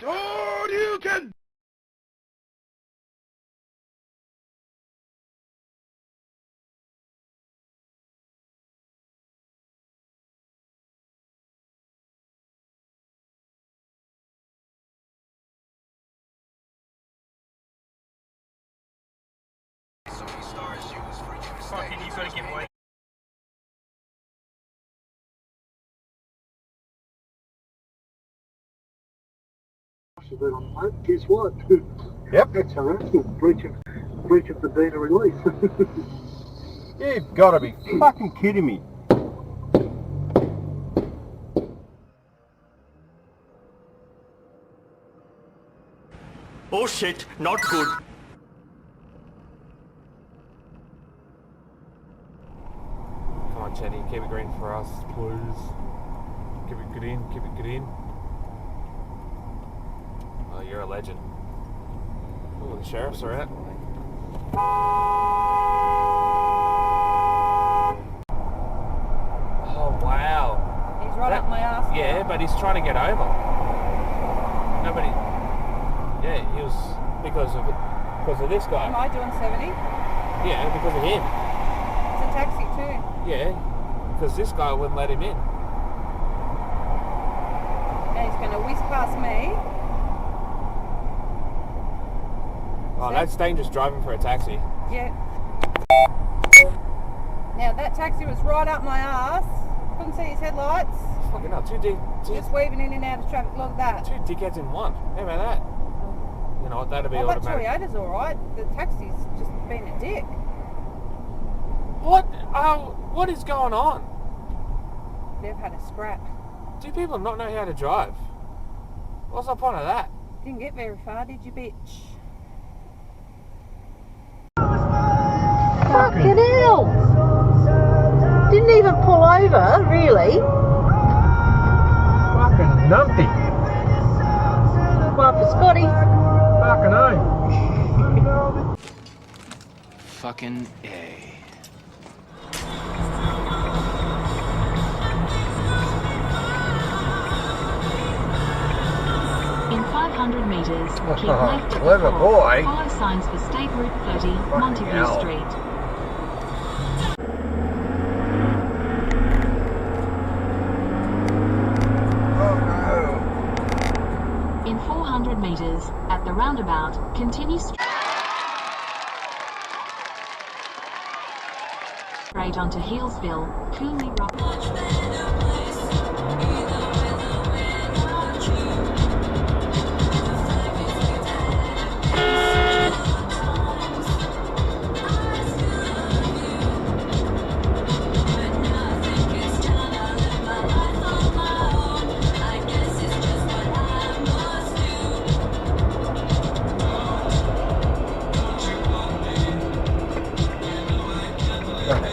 All you can. Fucking, you've got to give away. Guess what? Yep. That's harassment. Breach of the data release. You've got to be fucking kidding me. Oh shit, not good. Come on, Chenny, keep it green for us, please. Keep it green, keep it green. Oh, you're a legend. Oh, the sheriffs are out. Oh, wow. He's right up my ass. Yeah, but he's trying to get over. Nobody. Yeah, he was because of this guy. Am I doing 70? Yeah, because of him. It's a taxi too. Yeah, because this guy wouldn't let him in. Now he's going to whiz past me. Oh, that's dangerous driving for a taxi. Yeah. Now that taxi was right up my ass. Couldn't see his headlights. Fucking hell, Just weaving in and out of traffic. Look at that. two dickheads in one. How about that? You know what, that'd be That automatic. Toyota's alright. The taxi's just been a dick. What? What is going on? They've had a scrap. Do people not know how to drive? What's the point of that? Didn't get very far, did you, bitch? Fucking hell! Didn't even pull over, really. Fucking numpty. One for Scotty. Fucking hell. Fucking A. In 500 metres, keep left at Clever the port. boy. Follow signs for State Route 30, Montague hell. Street. In 400 metres, at the roundabout, continue straight onto Healesville, Cooley Rock.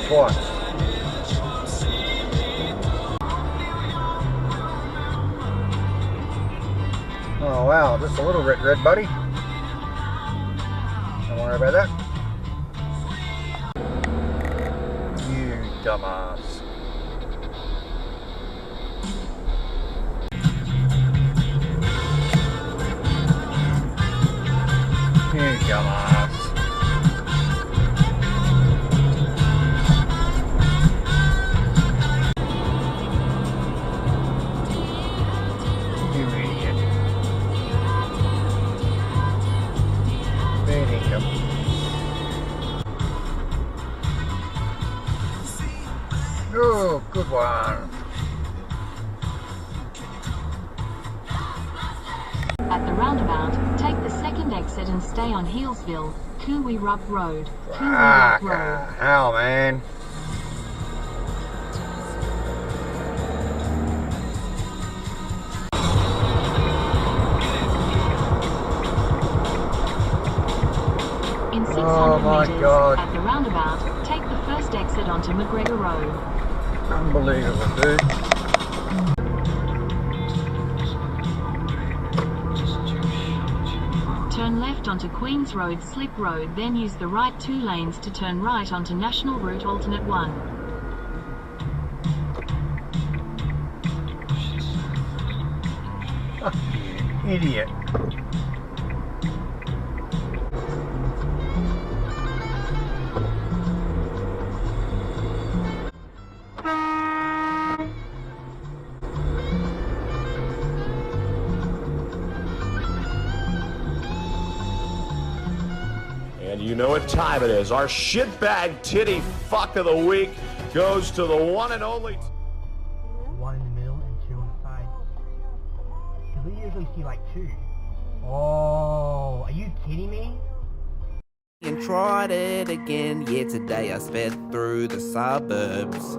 Twice. Oh wow, just a little red, buddy. Don't worry about that. You dumbass. You dumbass. Oh, good one. At the roundabout, take the second exit and stay on Healesville, Cooley Rub Road. Cooley Rub Road. Hell, man. In 600 Oh my metres, God. at the roundabout, take the first exit onto McGregor Road. Unbelievable, dude. Turn left onto Queens Road, Slip Road, then use the right 2 lanes to turn right onto National Route Alternate 1. Fuck you. Idiot. And you know what time it is. Our shitbag titty fuck of the week goes to the one and only... One in the middle and two on the side. Because we usually see like two. Oh, are you kidding me? And tried it again, yeah, today I sped through the suburbs.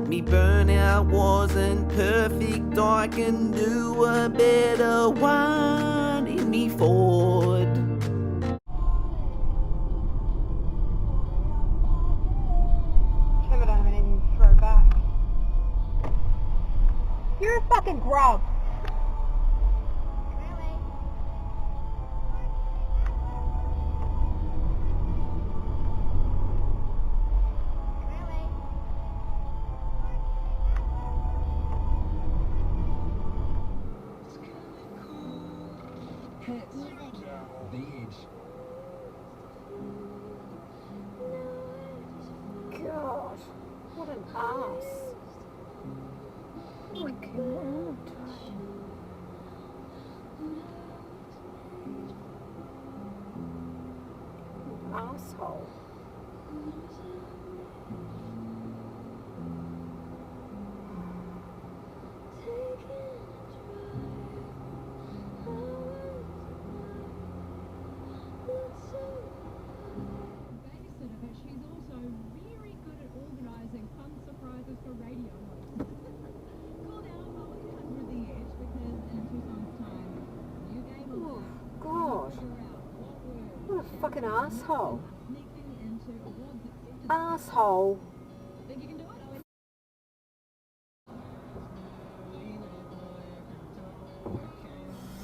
Me burnout wasn't perfect, I can do a better one in me Ford. Kevin, I haven't even throw back. You're a fucking grub. God, what an ass. Fucking rude. Asshole. What a fucking asshole. Asshole.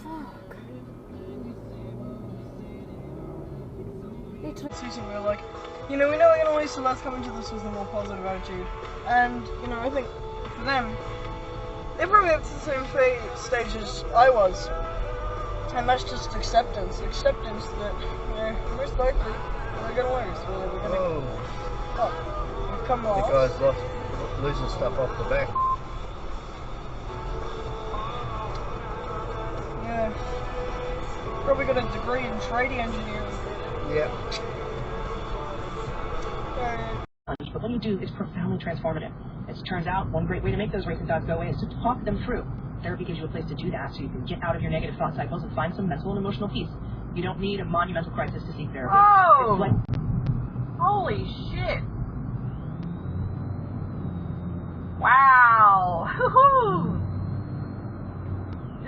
Fuck. Susan, we're like, you know, we know we're gonna lose, so let's come into this with a more positive attitude. And, you know, I think for them, they're probably up to the same stage as I was. And that's just acceptance. Acceptance that, you know, most likely we're gonna lose. We're gonna we've come off. The guy's losing stuff off the back. Yeah. Probably got a degree in trading engineering. Yeah. But what you do is profoundly transformative. As it turns out, one great way to make those racing thoughts go away is to talk them through. Therapy gives you a place to do that, so you can get out of your negative thought cycles and find some mental and emotional peace. You don't need a monumental crisis to seek therapy. Oh! It's like... Holy shit! Wow! Woohoo!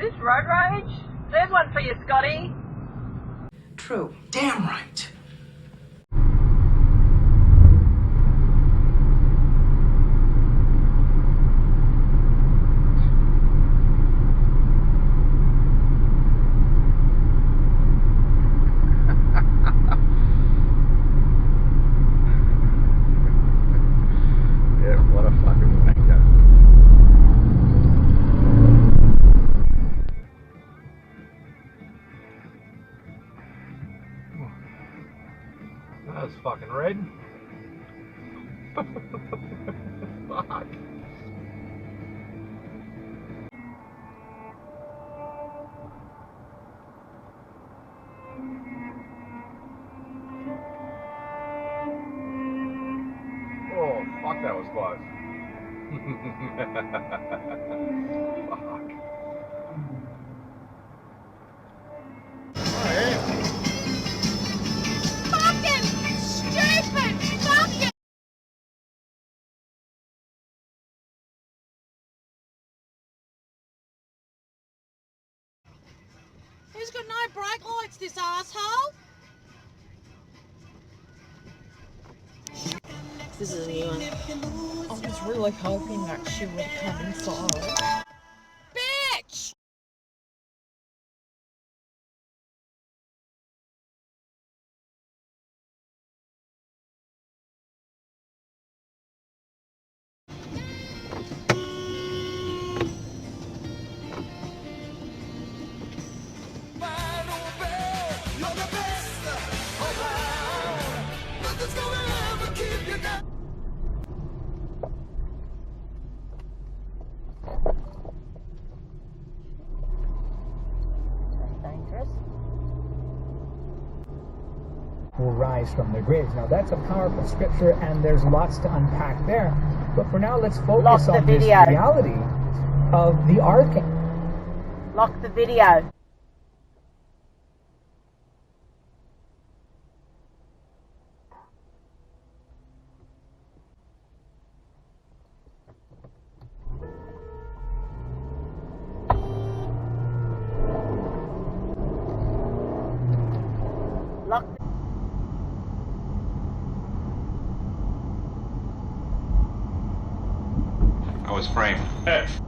This road rage? There's one for you, Scotty. True. Damn right. That's fucking red. Fuck. Oh, fuck, that was close. Fuck. Fucking stupid! Fucking! He's got no brake lights, this asshole! This is a new one. I was really hoping that she would come inside. Bitch! virus. Will rise from their graves. Now that's a powerful scripture, and there's lots to unpack there. But for now, let's focus on this reality of the arcane. Lock the video. Lock the I was framed. F.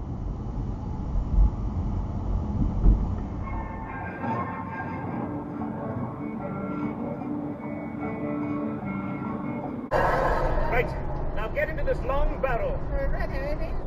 Right, now get into this long barrel. We're ready.